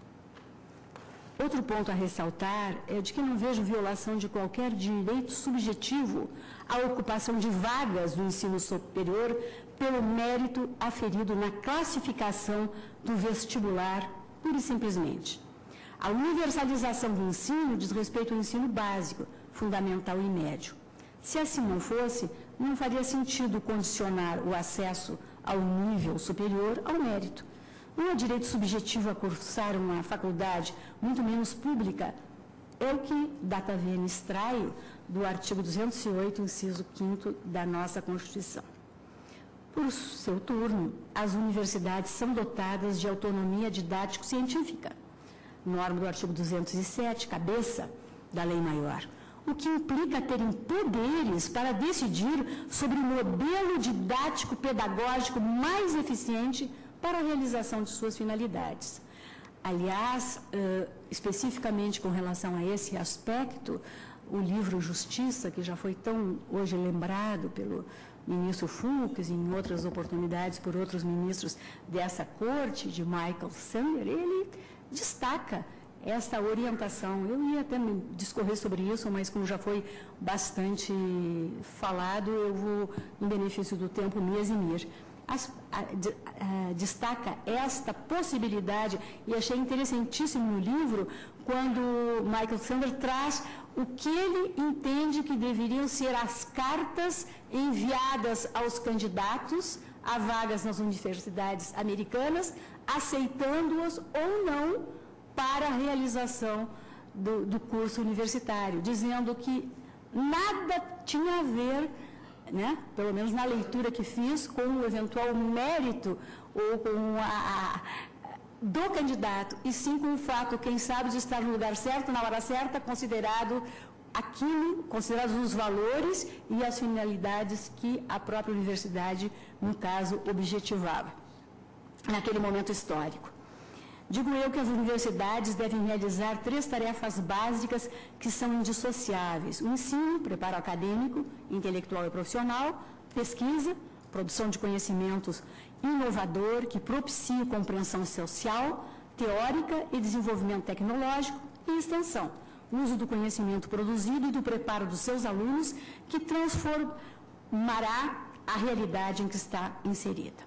Speaker 3: Outro ponto a ressaltar é de que não vejo violação de qualquer direito subjetivo à ocupação de vagas do ensino superior pelo mérito aferido na classificação do vestibular, pura e simplesmente. A universalização do ensino diz respeito ao ensino básico, fundamental e médio. Se assim não fosse, não faria sentido condicionar o acesso ao nível superior ao mérito. Não há direito subjetivo a cursar uma faculdade, muito menos pública. É o que data vênia extraio do artigo 208, inciso 5º da nossa Constituição. Por seu turno, as universidades são dotadas de autonomia didático-científica, norma do artigo 207, cabeça da Lei Maior, o que implica terem poderes para decidir sobre o modelo didático-pedagógico mais eficiente para a realização de suas finalidades. Aliás, especificamente com relação a esse aspecto, o livro Justiça, que já foi tão hoje lembrado pelo ministro Fux e em outras oportunidades por outros ministros dessa corte, de Michael Sandler, ele destaca essa orientação. Eu ia até discorrer sobre isso, mas como já foi bastante falado, eu vou, em benefício do tempo, me eximir. Destaca esta possibilidade, e achei interessantíssimo no livro, quando Michael Sandler traz o que ele entende que deveriam ser as cartas enviadas aos candidatos a vagas nas universidades americanas, aceitando-as ou não para a realização do curso universitário, dizendo que nada tinha a ver, né, pelo menos na leitura que fiz, com o eventual mérito ou com do candidato, e sim com o fato, quem sabe, de estar no lugar certo, na hora certa, considerados os valores e as finalidades que a própria universidade, no caso, objetivava, naquele momento histórico. Digo eu que as universidades devem realizar 3 tarefas básicas que são indissociáveis: o ensino, preparo acadêmico, intelectual e profissional, pesquisa, produção de conhecimentos inovador que propicie compreensão social, teórica e desenvolvimento tecnológico, e extensão, uso do conhecimento produzido e do preparo dos seus alunos, que transformará a realidade em que está inserida.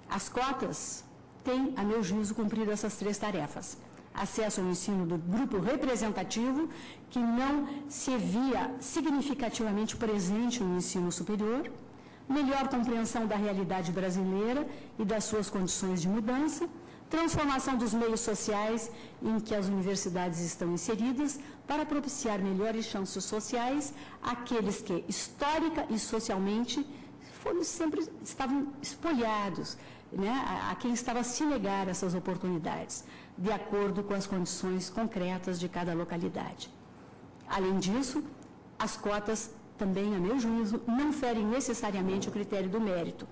Speaker 3: As cotas têm, a meu juízo, cumprido essas 3 tarefas: acesso ao ensino do grupo representativo, que não se via significativamente presente no ensino superior, melhor compreensão da realidade brasileira e das suas condições de mudança, transformação dos meios sociais em que as universidades estão inseridas, para propiciar melhores chances sociais àqueles que, histórica e socialmente, sempre estavam espoliados, né, a quem estava a se negar essas oportunidades, de acordo com as condições concretas de cada localidade. Além disso, as cotas também, a meu juízo, não ferem necessariamente o critério do mérito.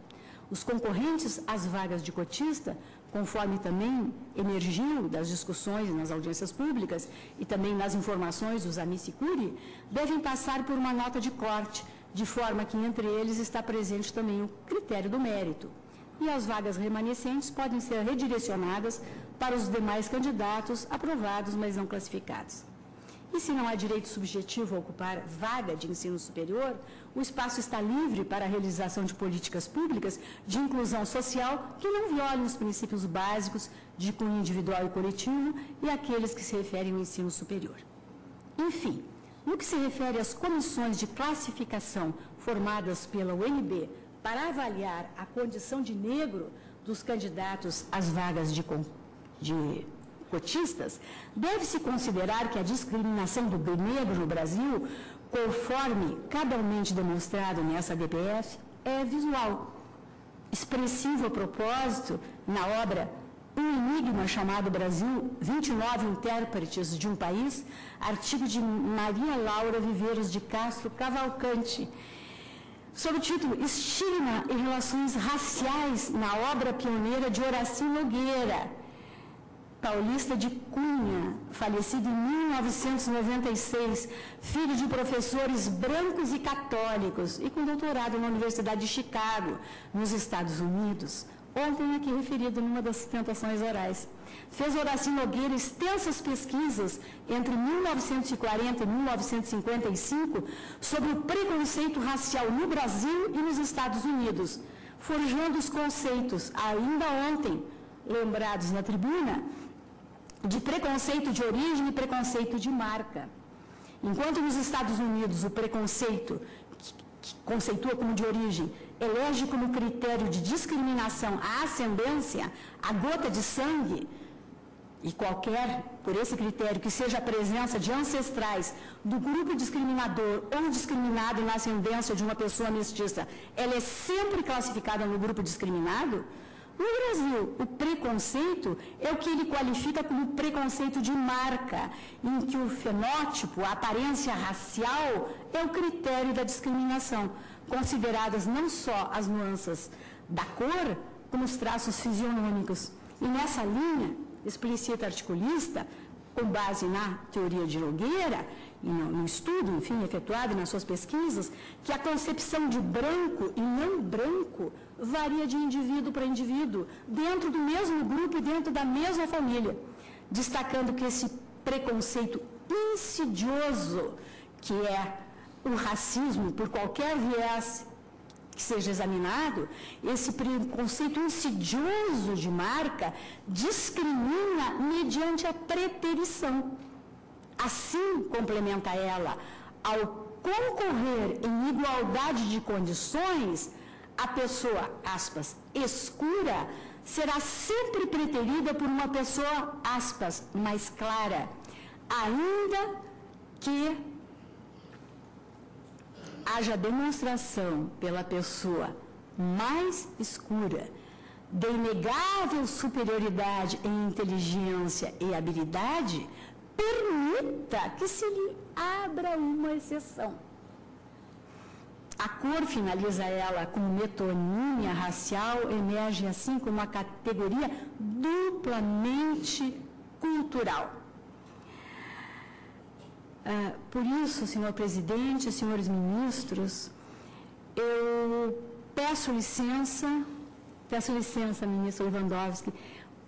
Speaker 3: Os concorrentes às vagas de cotista, conforme também emergiu das discussões nas audiências públicas e também nas informações dos amici curiae, devem passar por uma nota de corte, de forma que entre eles está presente também o critério do mérito. E as vagas remanescentes podem ser redirecionadas para os demais candidatos aprovados, mas não classificados. E se não há direito subjetivo a ocupar vaga de ensino superior, o espaço está livre para a realização de políticas públicas de inclusão social que não violem os princípios básicos de cunho individual e coletivo e aqueles que se referem ao ensino superior. Enfim, no que se refere às comissões de classificação formadas pela UNB para avaliar a condição de negro dos candidatos às vagas de cotistas, deve-se considerar que a discriminação do negro no Brasil, conforme cabalmente demonstrado nessa DPF, é visual. Expressivo a propósito, na obra Um Enigma chamado Brasil, 29 intérpretes de um país, artigo de Maria Laura Viveiros de Castro Cavalcante, sob o título Estigma e Relações Raciais na obra pioneira de Horaci Nogueira, paulista de Cunha, falecido em 1996, filho de professores brancos e católicos e com doutorado na Universidade de Chicago, nos Estados Unidos. Ontem aqui referido numa das tentações orais. Fez Horaci Nogueira extensas pesquisas entre 1940 e 1955 sobre o preconceito racial no Brasil e nos Estados Unidos, forjando os conceitos, ainda ontem lembrados na tribuna, de preconceito de origem e preconceito de marca. Enquanto nos Estados Unidos o preconceito, que conceitua como de origem, elege como critério de discriminação a ascendência, a gota de sangue, e qualquer, por esse critério, que seja a presença de ancestrais do grupo discriminador ou discriminado na ascendência de uma pessoa mestiça, ela é sempre classificada no grupo discriminado. No Brasil, o preconceito é o que ele qualifica como preconceito de marca, em que o fenótipo, a aparência racial, é o critério da discriminação, consideradas não só as nuances da cor, como os traços fisionômicos. E nessa linha, explicita articulista, com base na teoria de Nogueira, e no estudo, enfim, efetuado nas suas pesquisas, que a concepção de branco e não branco varia de indivíduo para indivíduo, dentro do mesmo grupo e dentro da mesma família, destacando que esse preconceito insidioso, que é o racismo, por qualquer viés que seja examinado, esse preconceito insidioso de marca discrimina mediante a preterição. Assim, complementa ela, ao concorrer em igualdade de condições, a pessoa, aspas, escura, será sempre preterida por uma pessoa, aspas, mais clara, ainda que haja demonstração pela pessoa mais escura de inegável superioridade em inteligência e habilidade, permita que se lhe abra uma exceção. A cor, finaliza ela, como metonímia racial, emerge assim como uma categoria duplamente cultural. Por isso, senhor presidente, senhores ministros, eu peço licença, ministro Lewandowski,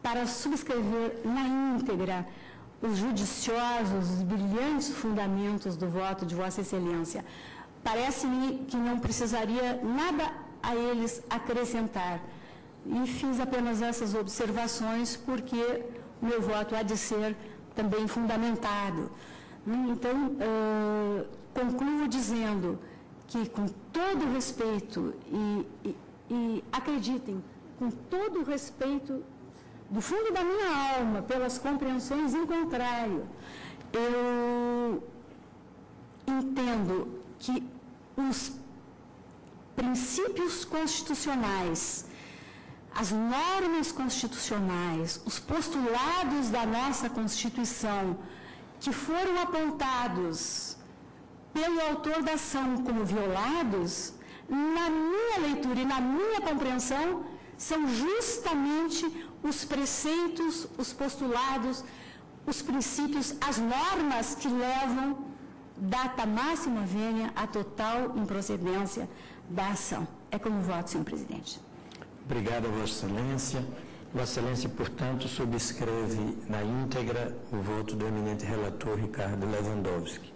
Speaker 3: para subscrever na íntegra os judiciosos, os brilhantes fundamentos do voto de Vossa Excelência. Parece-me que não precisaria nada a eles acrescentar. E fiz apenas essas observações porque o meu voto há de ser também fundamentado. Então, concluo dizendo que, com todo respeito, e acreditem, com todo o respeito do fundo da minha alma, pelas compreensões em contrário, eu entendo que os princípios constitucionais, as normas constitucionais, os postulados da nossa Constituição, que foram apontados pelo autor da ação como violados, na minha leitura e na minha compreensão, são justamente os preceitos, os postulados, os princípios, as normas que levam, data máxima vênia, à total improcedência da ação. É como voto, senhor presidente.
Speaker 1: Obrigado, Vossa Excelência. Vossa Excelência, portanto, subscreve na íntegra o voto do eminente relator Ricardo Lewandowski.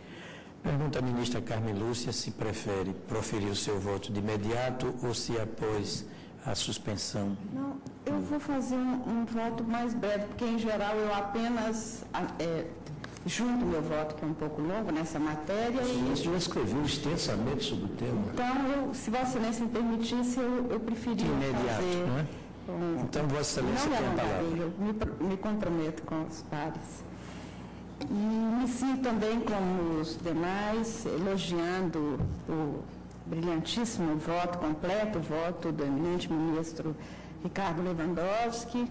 Speaker 1: Pergunta à ministra Carmen Lúcia se prefere proferir o seu voto de imediato ou se após a suspensão.
Speaker 4: Não, eu vou fazer um voto mais breve, porque, em geral, eu apenas junto meu voto, que é um pouco longo nessa matéria.
Speaker 1: O senhor escreveu extensamente sobre o tema.
Speaker 4: Então, se Vossa Excelência me permitisse, eu preferia
Speaker 1: imediato,
Speaker 4: fazer...
Speaker 1: Não é? Então, Vossa Excelência tem a palavra.
Speaker 4: Eu me comprometo com os pares. E inicio também, como os demais, elogiando o brilhantíssimo voto, completo voto do eminente ministro Ricardo Lewandowski,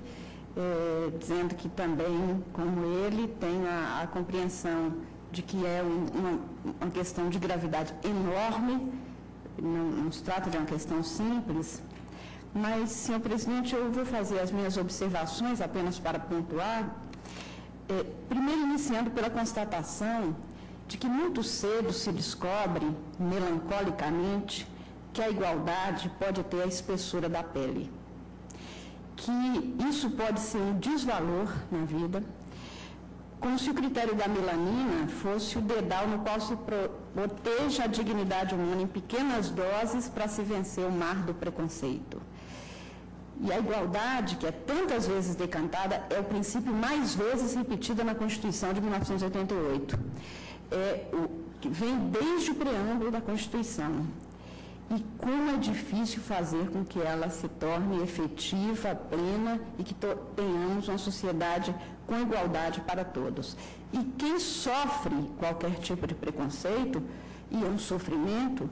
Speaker 4: dizendo que também, como ele, tem a compreensão de que é uma questão de gravidade enorme, não se trata de uma questão simples. Mas, senhor presidente, eu vou fazer as minhas observações apenas para pontuar, primeiro iniciando pela constatação de que muito cedo se descobre, melancolicamente, que a igualdade pode ter a espessura da pele, que isso pode ser um desvalor na vida, como se o critério da melanina fosse o dedal no qual se proteja a dignidade humana em pequenas doses para se vencer o mar do preconceito. E a igualdade, que é tantas vezes decantada, é o princípio mais vezes repetido na Constituição de 1988. Que vem desde o preâmbulo da Constituição. E como é difícil fazer com que ela se torne efetiva, plena e que tenhamos uma sociedade com igualdade para todos. E quem sofre qualquer tipo de preconceito, e é um sofrimento,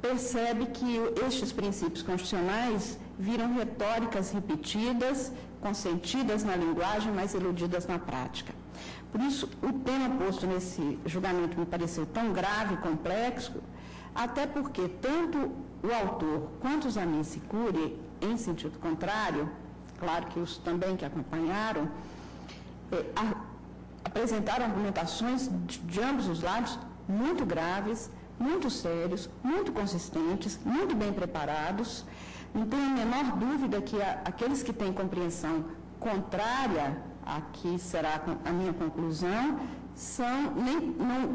Speaker 4: percebe que estes princípios constitucionais viram retóricas repetidas, consentidas na linguagem, mas iludidas na prática. Por isso, o tema posto nesse julgamento me pareceu tão grave e complexo, até porque tanto o autor quanto os amici curiae, em sentido contrário, claro que os também que acompanharam, apresentaram argumentações de ambos os lados muito graves, muito sérios, muito consistentes, muito bem preparados. Não tenho a menor dúvida que aqueles que têm compreensão contrária a que será a minha conclusão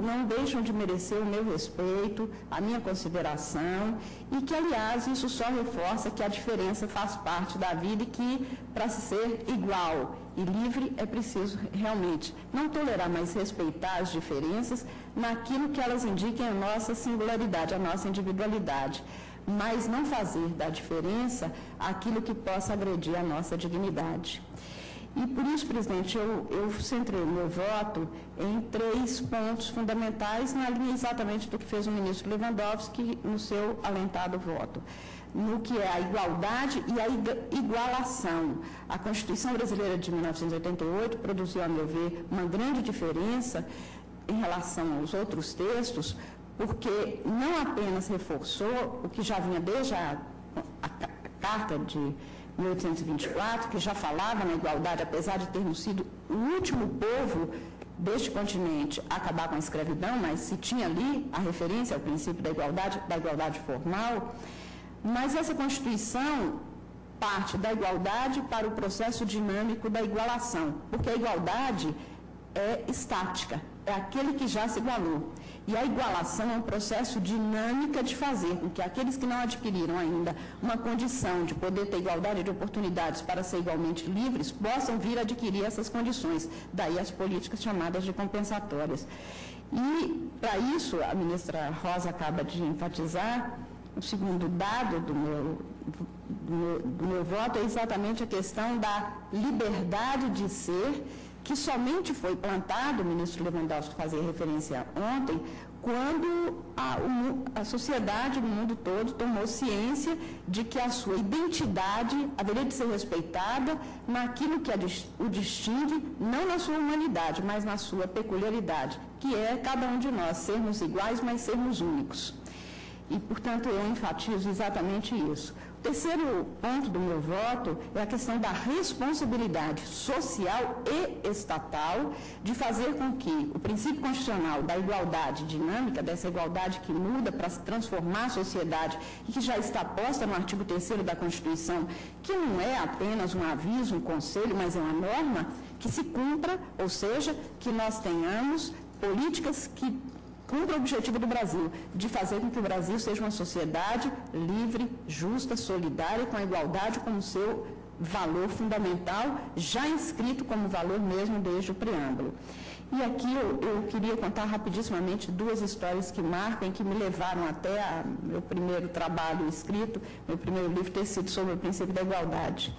Speaker 4: não deixam de merecer o meu respeito, a minha consideração, e que, aliás, isso só reforça que a diferença faz parte da vida e que, para se ser igual e livre, é preciso realmente não tolerar, mas respeitar as diferenças naquilo que elas indiquem a nossa singularidade, a nossa individualidade, mas não fazer da diferença aquilo que possa agredir a nossa dignidade. E por isso, presidente, eu centrei o meu voto em 3 pontos fundamentais, na linha exatamente do que fez o ministro Lewandowski no seu alentado voto, no que é a igualdade e a igualação. A Constituição Brasileira de 1988 produziu, a meu ver, uma grande diferença em relação aos outros textos, porque não apenas reforçou o que já vinha desde a Carta de 1824, que já falava na igualdade, apesar de termos sido o último povo deste continente a acabar com a escravidão, mas se tinha ali a referência ao princípio da igualdade formal, mas essa Constituição parte da igualdade para o processo dinâmico da igualação, porque a igualdade é estática, é aquele que já se igualou. E a igualação é um processo dinâmico de fazer com que aqueles que não adquiriram ainda uma condição de poder ter igualdade de oportunidades para ser igualmente livres, possam vir a adquirir essas condições. Daí as políticas chamadas de compensatórias. E, para isso, a ministra Rosa acaba de enfatizar, o segundo dado do meu voto é exatamente a questão da liberdade de ser, que somente foi plantado, o ministro Lewandowski fazia referência ontem, quando a sociedade no mundo todo tomou ciência de que a sua identidade haveria de ser respeitada naquilo que o distingue, não na sua humanidade, mas na sua peculiaridade, que é cada um de nós sermos iguais, mas sermos únicos. E, portanto, eu enfatizo exatamente isso. O terceiro ponto do meu voto é a questão da responsabilidade social e estatal de fazer com que o princípio constitucional da igualdade dinâmica, dessa igualdade que muda para transformar a sociedade e que já está posta no artigo 3º da Constituição, que não é apenas um aviso, um conselho, mas é uma norma, que se cumpra, ou seja, que nós tenhamos políticas que cumpra o objetivo do Brasil, de fazer com que o Brasil seja uma sociedade livre, justa, solidária, com a igualdade como seu valor fundamental, já inscrito como valor mesmo desde o preâmbulo. E aqui eu queria contar rapidissimamente 2 histórias que marcam e que me levaram até meu primeiro trabalho escrito, meu primeiro livro ter sido sobre o princípio da igualdade.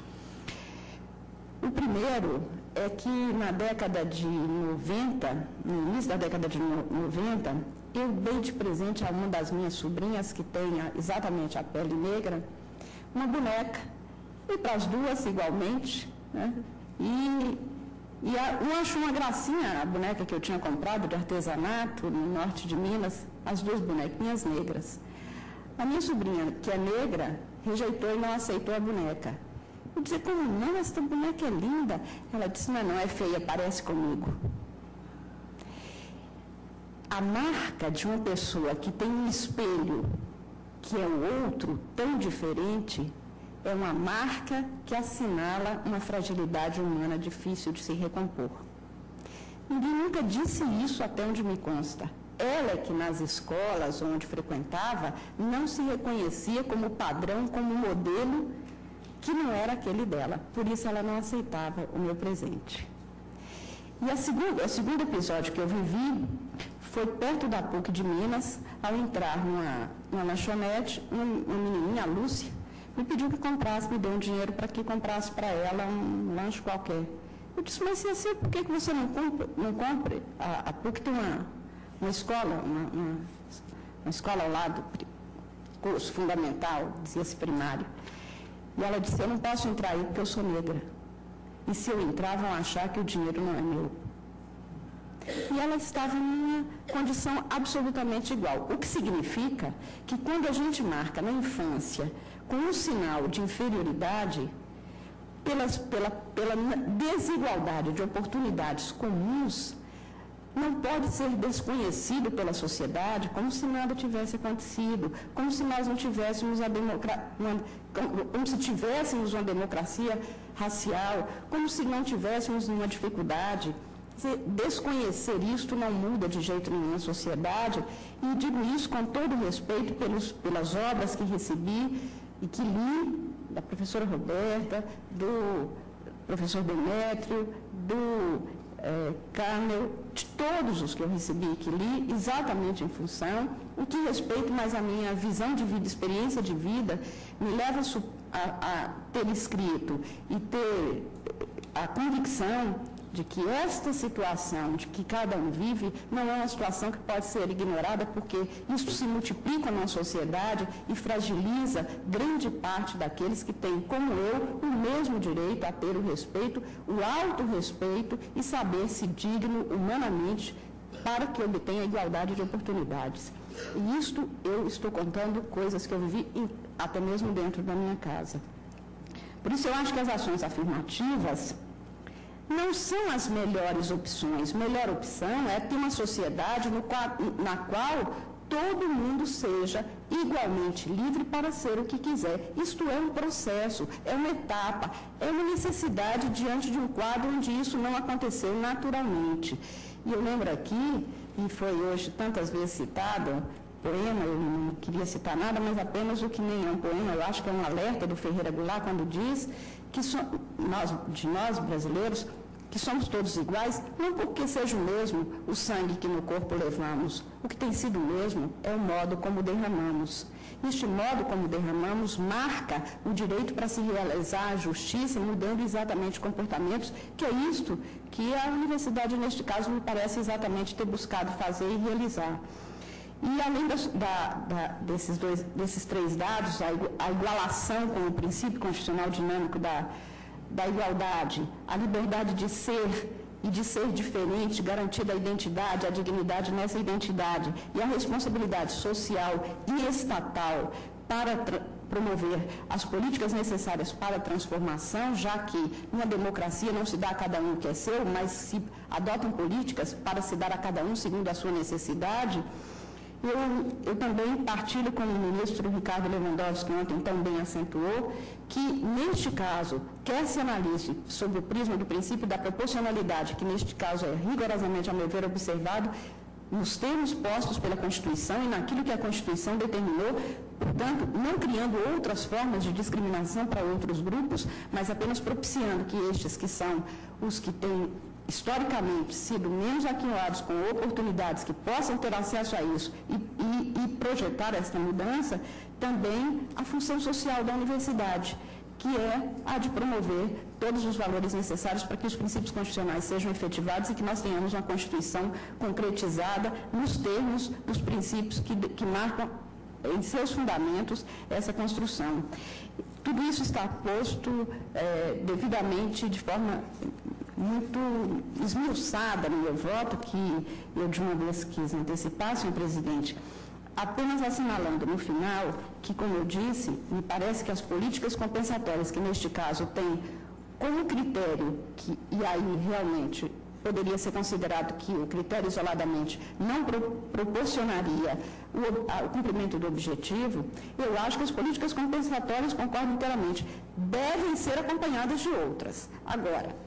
Speaker 4: O primeiro é que na década de 90, no início da década de 90, eu dei de presente a uma das minhas sobrinhas, que tem exatamente a pele negra, uma boneca, e para as duas igualmente, né? E eu acho uma gracinha a boneca que eu tinha comprado de artesanato no norte de Minas, as 2 bonequinhas negras. A minha sobrinha, que é negra, rejeitou e não aceitou a boneca. Eu disse, como não? Essa boneca é linda. Ela disse, não, é feia, parece comigo. A marca de uma pessoa que tem um espelho que é o outro, tão diferente, é uma marca que assinala uma fragilidade humana difícil de se recompor. Ninguém nunca disse isso até onde me consta. Ela é que nas escolas onde frequentava não se reconhecia como padrão, como modelo, que não era aquele dela. Por isso ela não aceitava o meu presente. E o segundo episódio que eu vivi foi perto da PUC de Minas, ao entrar numa lanchonete, uma menininha, a Lúcia, me pediu que comprasse, me deu um dinheiro para que comprasse para ela um lanche qualquer. Eu disse, mas se assim, por que você não compre? A PUC tem uma escola, uma escola ao lado, curso fundamental, dizia-se primário. E ela disse, eu não posso entrar aí porque eu sou negra. E se eu entrar, vão achar que o dinheiro não é meu. E ela estava em uma condição absolutamente igual. O que significa que quando a gente marca na infância com um sinal de inferioridade, pela desigualdade de oportunidades comuns, não pode ser desconhecido pela sociedade como se nada tivesse acontecido, como se nós não tivéssemos como se tivéssemos uma democracia racial, como se não tivéssemos nenhuma dificuldade. Desconhecer isto não muda de jeito nenhum a sociedade, e digo isso com todo respeito pelas obras que recebi e que li, da professora Roberta, do professor Demétrio, do Carmel, de todos os que eu recebi e que li, exatamente em função, o que respeito mais a minha visão de vida, experiência de vida, me leva a ter escrito e ter a convicção de que esta situação de que cada um vive não é uma situação que pode ser ignorada, porque isso se multiplica na sociedade e fragiliza grande parte daqueles que têm, como eu, o mesmo direito a ter o respeito, o autorrespeito e saber-se digno humanamente para que obtenha a igualdade de oportunidades. E isto eu estou contando coisas que eu vivi até mesmo dentro da minha casa. Por isso eu acho que as ações afirmativas não são as melhores opções. Melhor opção é ter uma sociedade na qual todo mundo seja igualmente livre para ser o que quiser. Isto é um processo, é uma etapa, é uma necessidade diante de um quadro onde isso não aconteceu naturalmente. E eu lembro aqui, e foi hoje tantas vezes citado, poema, eu não queria citar nada, mas apenas o que nem é um poema, eu acho que é um alerta do Ferreira Goulart, quando diz que nós brasileiros, que somos todos iguais, não porque seja o mesmo o sangue que no corpo levamos. O que tem sido o mesmo é o modo como derramamos. Este modo como derramamos marca o direito para se realizar a justiça, mudando exatamente comportamentos, que é isto que a universidade, neste caso, me parece exatamente ter buscado fazer e realizar. E além desses três dados, a igualação com o princípio constitucional dinâmico da igualdade, a liberdade de ser e de ser diferente, garantida a identidade, a dignidade nessa identidade e a responsabilidade social e estatal para promover as políticas necessárias para a transformação, já que numa democracia não se dá a cada um o que é seu, mas se adotam políticas para se dar a cada um segundo a sua necessidade. Eu também partilho com o ministro Ricardo Lewandowski, que ontem também acentuou, que, neste caso, quer se analise sob o prisma do princípio da proporcionalidade, que neste caso é rigorosamente, a meu ver, observado nos termos postos pela Constituição e naquilo que a Constituição determinou, portanto, não criando outras formas de discriminação para outros grupos, mas apenas propiciando que estes, que são os que têm historicamente sido menos aquinhoados com oportunidades que possam ter acesso a isso e projetar esta mudança, também a função social da universidade, que é a de promover todos os valores necessários para que os princípios constitucionais sejam efetivados e que nós tenhamos uma Constituição concretizada nos termos dos princípios que marcam em seus fundamentos essa construção. Tudo isso está posto devidamente, de forma muito esmiuçada no meu voto, que eu de uma vez quis antecipar, senhor presidente, apenas assinalando no final que, como eu disse, me parece que as políticas compensatórias, que neste caso têm como critério, e aí realmente poderia ser considerado que o critério isoladamente não proporcionaria o cumprimento do objetivo, eu acho que as políticas compensatórias, concordo inteiramente, devem ser acompanhadas de outras. Agora,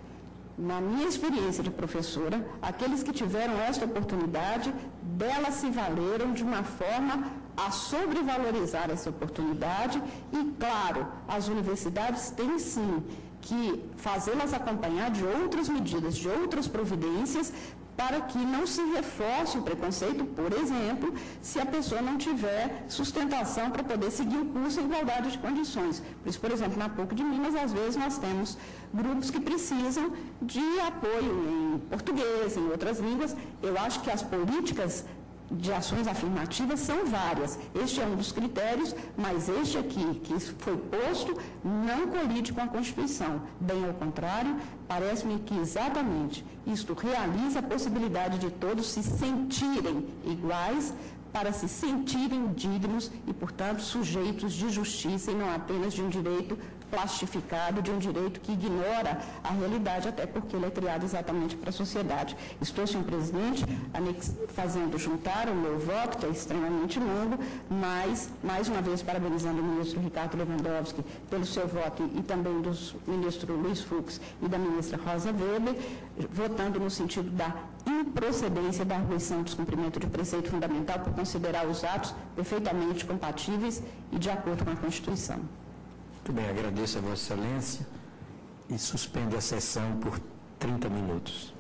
Speaker 4: na minha experiência de professora, aqueles que tiveram esta oportunidade, delas se valeram de uma forma a sobrevalorizar essa oportunidade e, claro, as universidades têm sim que fazê-las acompanhar de outras medidas, de outras providências, para que não se reforce o preconceito, por exemplo, se a pessoa não tiver sustentação para poder seguir o curso em igualdade de condições. Por isso, por exemplo, na PUC de Minas, às vezes nós temos grupos que precisam de apoio em português, em outras línguas. Eu acho que as políticas de ações afirmativas são várias. Este é um dos critérios, mas este aqui, que foi posto, não colide com a Constituição. Bem ao contrário, parece-me que exatamente isto realiza a possibilidade de todos se sentirem iguais, para se sentirem dignos e, portanto, sujeitos de justiça e não apenas de um direito plastificado, de um direito que ignora a realidade, até porque ele é criado exatamente para a sociedade. Estou, senhor presidente, fazendo juntar o meu voto, que é extremamente longo, mas, mais uma vez, parabenizando o ministro Ricardo Lewandowski pelo seu voto e também do ministro Luiz Fux e da ministra Rosa Weber, votando no sentido da improcedência da arguição de descumprimento de preceito fundamental por considerar os atos perfeitamente compatíveis e de acordo com a Constituição.
Speaker 1: Muito bem, agradeço a Vossa Excelência e suspendo a sessão por 30 minutos.